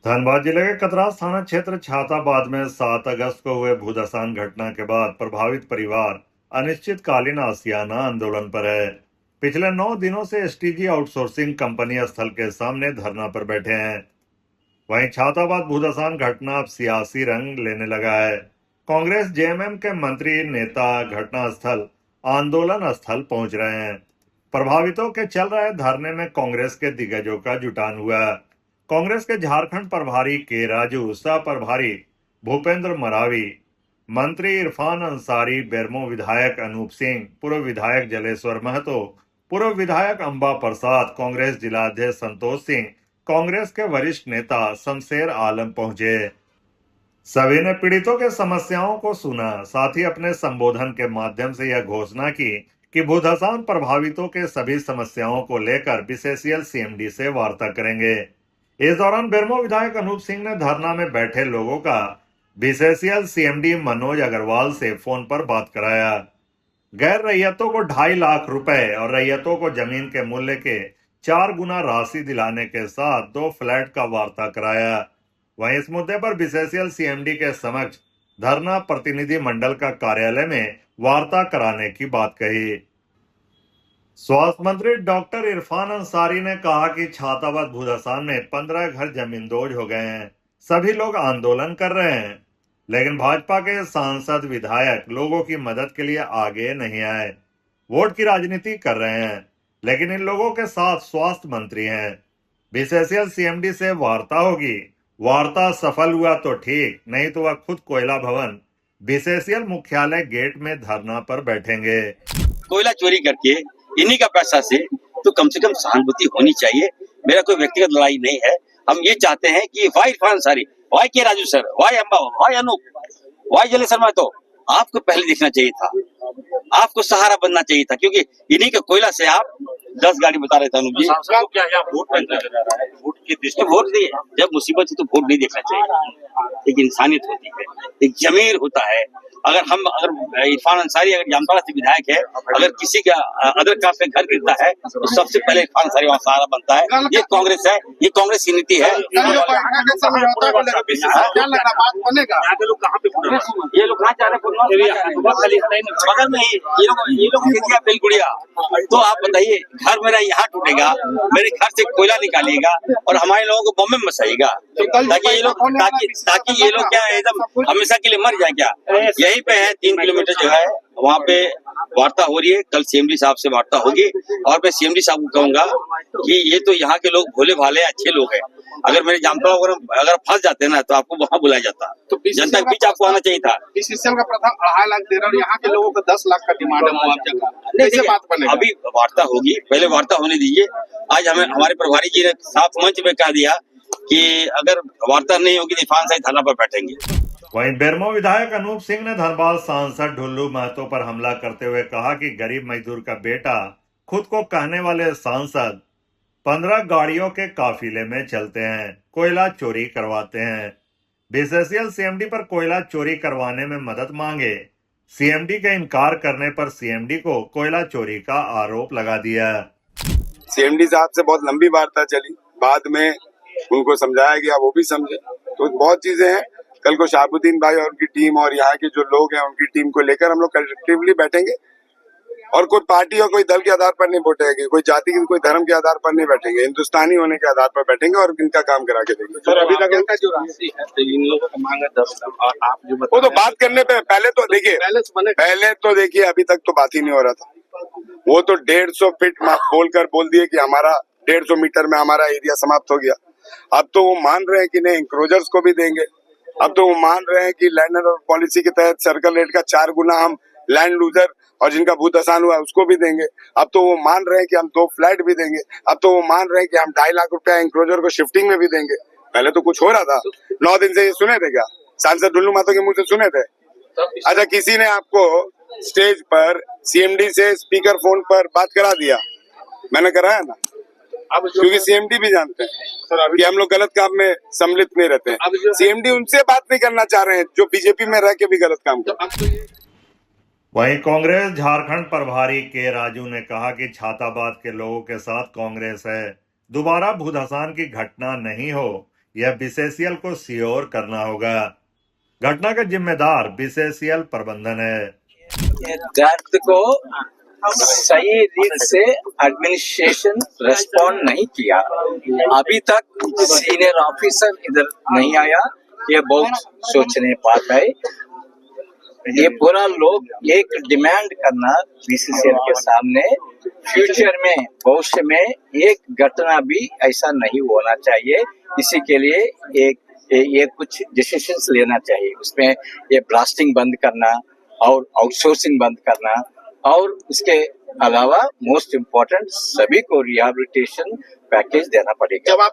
धनबाद जिले के कतरास थाना क्षेत्र छाताबाद में 7 अगस्त को हुए भूधसान घटना के बाद प्रभावित परिवार अनिश्चितकालीन आशियाना आंदोलन पर है। पिछले 9 दिनों से एसटीजी आउटसोर्सिंग कंपनी स्थल के सामने धरना पर बैठे हैं। वहीं छाताबाद भूधसान घटना अब सियासी रंग लेने लगा है। कांग्रेस जेएमएम के मंत्री नेता घटना स्थल आंदोलन स्थल पहुंच रहे हैं। प्रभावितों के चल रहे धरने में कांग्रेस के दिग्गजों का जुटान हुआ। कांग्रेस के झारखंड प्रभारी के राजू, सह प्रभारी भूपेंद्र मरावी, मंत्री इरफान अंसारी, बेरमो विधायक अनूप सिंह, पूर्व विधायक जलेश्वर महतो, पूर्व विधायक अंबा प्रसाद, कांग्रेस जिलाध्यक्ष संतोष सिंह, कांग्रेस के वरिष्ठ नेता शमशेर आलम पहुंचे। सभी ने पीड़ितों के समस्याओं को सुना, साथ ही अपने संबोधन के माध्यम से यह घोषणा की कि भूधसान प्रभावितों के सभी समस्याओं को लेकर बीसीसीएल सीएमडी से वार्ता करेंगे। इस दौरान बेरमो विधायक अनूप सिंह ने धरना में बैठे लोगों का बीसीसीएल सीएमडी मनोज अग्रवाल से फोन पर बात कराया। गैर रैयतों को 2.5 लाख रुपए और रैयतों को जमीन के मूल्य के 4 गुना राशि दिलाने के साथ 2 फ्लैट का वार्ता कराया। वहीं इस मुद्दे पर बीसीसीएल सीएमडी के समक्ष धरना प्रतिनिधि मंडल का कार्यालय में वार्ता कराने की बात कही। स्वास्थ्य मंत्री डॉक्टर इरफान अंसारी ने कहा कि छाताबाद भूधसान में 15 घर जमींदोज हो गए हैं। सभी लोग आंदोलन कर रहे हैं, लेकिन भाजपा के सांसद विधायक लोगों की मदद के लिए आगे नहीं आए। वोट की राजनीति कर रहे हैं, लेकिन इन लोगों के साथ स्वास्थ्य मंत्री हैं। बीसीसीएल सीएमडी से वार्ता होगी। वार्ता सफल हुआ तो ठीक, नहीं तो वह खुद कोयला भवन बीसीसीएल मुख्यालय गेट में धरना पर बैठेंगे। कोयला चोरी करके इन्हीं का पैसा से तो कम से कम सहानुभूति होनी चाहिए। मेरा कोई व्यक्तिगत लड़ाई नहीं है। हम ये चाहते हैं कि Y Irfan Ansari, Y K Raju sir, Y Amba, Y Anoop, Y Jaleshwar Mahato, आपको पहले देखना चाहिए था, आपको सहारा बनना चाहिए था, क्योंकि इन्हीं के कोयला से आप 10 गाड़ी बता रहे थे अनूप जी। वोट दिए, जब मुसीबत है तो वोट नहीं देखना चाहिए। एक इंसानियत होती है, एक जमीर होता है। अगर इरफान अंसारी अगर जामताड़ा से विधायक है, अगर किसी का अदर कास्ट में घर गिरता है तो सबसे पहले इरफान अंसारी वहाँ सहारा बनता है। ये कांग्रेस है, ये कांग्रेस की नीति है। ये लोग कहाँ जा रहे हैं? बगल में ही ये लोग बिल गुड़िया। तो आप बताइए, घर मेरा यहाँ टूटेगा, मेरे घर से कोयला निकालिएगा और हमारे लोगों को बम में मचाइएगा, ताकि ये लोग क्या एकदम हमेशा के लिए मर जाए क्या? यहीं पे है 3 किलोमीटर जो है, वहाँ पे वार्ता हो रही है। कल सीएमडी साहब से वार्ता होगी और मैं सीएमडी साहब को कहूंगा कि ये तो यहाँ के लोग भोले भाले अच्छे लोग हैं। अगर मेरे जामताड़ा अगर फंस जाते हैं ना तो आपको वहाँ बुलाया जाता, तो जनता के बीच आपको आना चाहिए था। बीसीसीएल का प्रथा 2.5 लाख दे रहा है, यहाँ के लोगों को 10 लाख का डिमांड है मुआवजा का। कैसे बात बनेगा? अभी वार्ता होगी, पहले वार्ता होने दीजिए। आज हमारे प्रभारी जी ने साफ मंच में कह दिया कि अगर वार्ता नहीं होगी तो इरफान अंसारी धरना पर बैठेंगे। वहीं बेरमो विधायक अनूप सिंह ने धनबाद सांसद ढुल्लू महतो पर हमला करते हुए कहा कि गरीब मजदूर का बेटा, खुद को कहने वाले सांसद 15 गाड़ियों के काफिले में चलते हैं, कोयला चोरी करवाते हैं। बीसीसीएल सीएमडी पर कोयला चोरी करवाने में मदद मांगे। सीएमडी के इनकार करने पर सीएमडी को कोयला चोरी का आरोप लगा दिया। सीएमडी साहब से बहुत लंबी वार्ता चली, बाद में उनको समझाया गया, वो भी समझे। तो बहुत चीजें हैं। कल को शहाबुद्दीन भाई और उनकी टीम और यहाँ के जो लोग हैं उनकी टीम को लेकर हम लोग कलेक्टिवली बैठेंगे और कोई पार्टी और कोई दल के आधार पर नहीं बैठेंगे, कोई जाति के कोई धर्म के आधार पर नहीं बैठेंगे, हिंदुस्तानी होने के आधार पर बैठेंगे और इनका काम करा के देंगे। सर, अभी तक का जो राशि है तो इन लोगों को मांगा 10 लाख और आप जो वो तो बात करने पे पहले तो देखिए अभी तक तो बात ही नहीं हो रहा था। वो तो 150 फीट बोल दिए कि हमारा 150 मीटर में हमारा एरिया समाप्त हो गया। अब तो वो मान रहे हैं कि नहीं इंक्रोजर्स को भी देंगे। अब तो वो मान रहे हैं कि लैंड और पॉलिसी के तहत सर्कल रेट का 4 गुना हम लैंड लूजर और जिनका भूधसान हुआ उसको भी देंगे। अब तो वो मान रहे हैं कि हम 2 फ्लैट भी देंगे। अब तो वो मान रहे हैं कि हम 2.5 लाख रुपया इंक्रोजर को शिफ्टिंग में भी देंगे। पहले तो कुछ हो रहा था, 9 दिन से ये सुने थे क्या? सांसद ढुल्लू महतो के मुंह से सुने थे? अच्छा, किसी ने आपको स्टेज पर सीएमडी से स्पीकर फोन पर बात करा दिया? मैंने कराया ना, क्योंकि सीएमडी भी जानते हैं कि हम लोग गलत काम में सम्मिलित नहीं रहते हैं। सीएमडी उनसे बात नहीं करना चाह रहे हैं जो बीजेपी में रह के भी गलत काम करते हैं। वहीं कांग्रेस झारखंड प्रभारी के राजू ने कहा कि छाताबाद के लोगों के साथ कांग्रेस है। दोबारा भूधसान की घटना नहीं हो, यह बीसीसीएल को श्योर करना होगा। घटना का जिम्मेदार बीसीसीएल प्रबंधन है। दर्द को सही रीत से एडमिनिस्ट्रेशन रेस्पॉन्ड नहीं किया। अभी तक सीनियर ऑफिसर इधर नहीं आया, ये बहुत सोचने बात है। ये पूरा लोग एक डिमांड करना बीसीसीएल के सामने, फ्यूचर में भविष्य में एक घटना भी ऐसा नहीं होना चाहिए। इसी के लिए ये कुछ डिसीजंस लेना चाहिए। उसमें ये ब्लास्टिंग बंद करना और आउटसोर्सिंग बंद करना, और इसके अलावा मोस्ट इम्पोर्टेंट सभी को रिहैबिलिटेशन पैकेज देना पड़ेगा। जब आप